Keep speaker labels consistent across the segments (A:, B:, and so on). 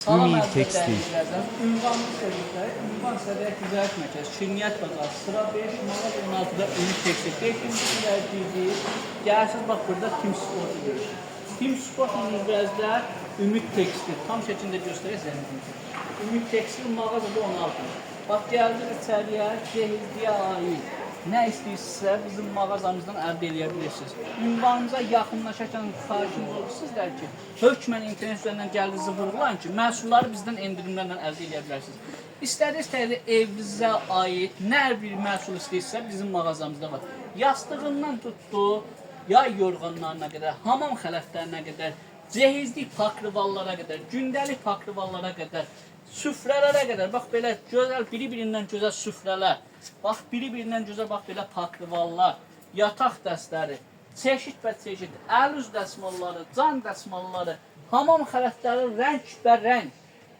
A: Salam
B: Ümid Tekstil.
A: Ünvanlı sözlükləri, ünvan sədəyə ticarət mərkəzi, Şirniyyət bazarı, sıra 5, mağaz 16-da Ümid Tekstil. 5-ci sürəciliyi, gəlsiz bax burada Tim Sportu görürsünüz. Tim Sportla üzrəzlər Ümid Tekstil. Tam şəkildə göstərəcəm. Ümid Tekstil mağazada 16. Bax gəldik içəriyə, cehizliyə aid. Nə istəyirsinizsə bizim mağazamızdan əldə edə bilirsiniz. Ünvanımıza yaxınlaşarkən xahişimiz olur sizlər ki, hökmən internet üzərindən gəldiyinizi vurgulayın ki, məhsulları bizdən endirimlərlə əldə edə bilərsiniz. İstədiyiniz tərzdə evinizə aid nə bir məhsul istəyirsə bizim mağazamızda var. Yastığından tutdu, yay yorğanlarına qədər, hamam xələflərinə qədər, cehizlik pakrivallara qədər, gündəlik pakrivallara qədər, süfrələrə qədər, bax belə gözəl, biri-birindən gözəl süfrələr, bax biri-birindən gözəl, bax belə pakrivallar, yataq dəstləri, çeşid və çeşid, əl üz dəsmalları, can dəsmalları, hamam xələfləri rəng və rəng.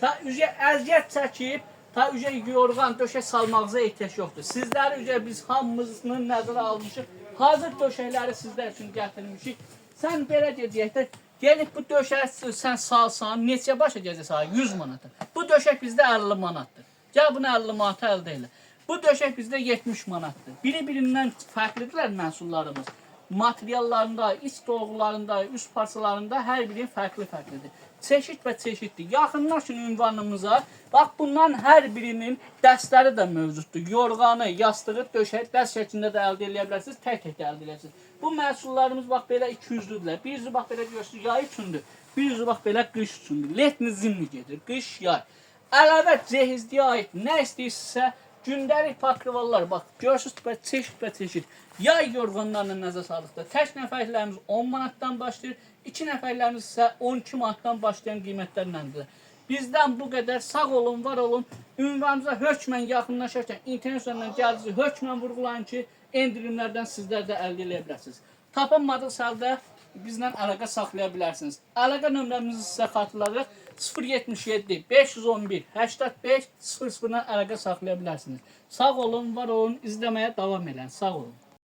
A: Ta üzə əziyyət çəkib, ta üzə yorğan, döşək salmağınıza ehtiyac yoxdur. Sizləri üzə biz hamımızını nəzərə almışıq, hazır döşəkləri sizlər üçün gətirmişik. Sən belə deyəcək də, gelib bu döşəyi sən salsan, neçə başa gələcəksən? 100 manatdır. Bu döşək bizdə 50 manatdır. Gəl bunu 50 manata əldə elə. Bu döşək bizdə 70 manatdır. Biri-birindən fərqlidirlər məhsullarımız. Materiallarında, iç dolgularında, üst parçalarında hər biri fərqli-fərqlidir. Çeşid və çeşiddir. Yaxınlaşın ünvanımıza. Bax, bundan hər birinin dəstləri də mövcuddur. Yorğanı, yastığı, döşək, dəst şəklində də əldə edə bilərsiniz, tək-tək də əldə edirsiniz. Bu məhsullarımız bax belə 200-lüdürlər. Bir yüzü bax belə görürsünüz, yay üçündür. Bir yüzü bax belə qış üçündür. Letni zimni gedir, qış, yay. Əlavə cehizliyə aid nə istəyirsinizsə, gündəlik pakrivallar, bax, görürsünüz, çeşid və çeşid. Yay yorğanlarla nəzər saldıqda tək nəfərlərimiz 10 manatdan başlayır, 2 nəfərlərimiz isə 12 manatdan başlayan qiymətlərləndir. Bizdən bu qədər, sağ olun, var olun, ünvanımıza hökmən yaxınlaşarkən, internet üzərindən gəldiniz, hökmən vurgulayın ki, endirimlərdən sizlər də əldə edə bilərsiniz. Tapanmadığınız halda bizlə əlaqə saxlaya bilərsiniz. Əlaqə nömrəmizi sizə xatırladırıq. 077 511 85 00-dan əlaqə saxlaya bilərsiniz. Sağ olun, var olun, izləməyə davam edin. Sağ olun.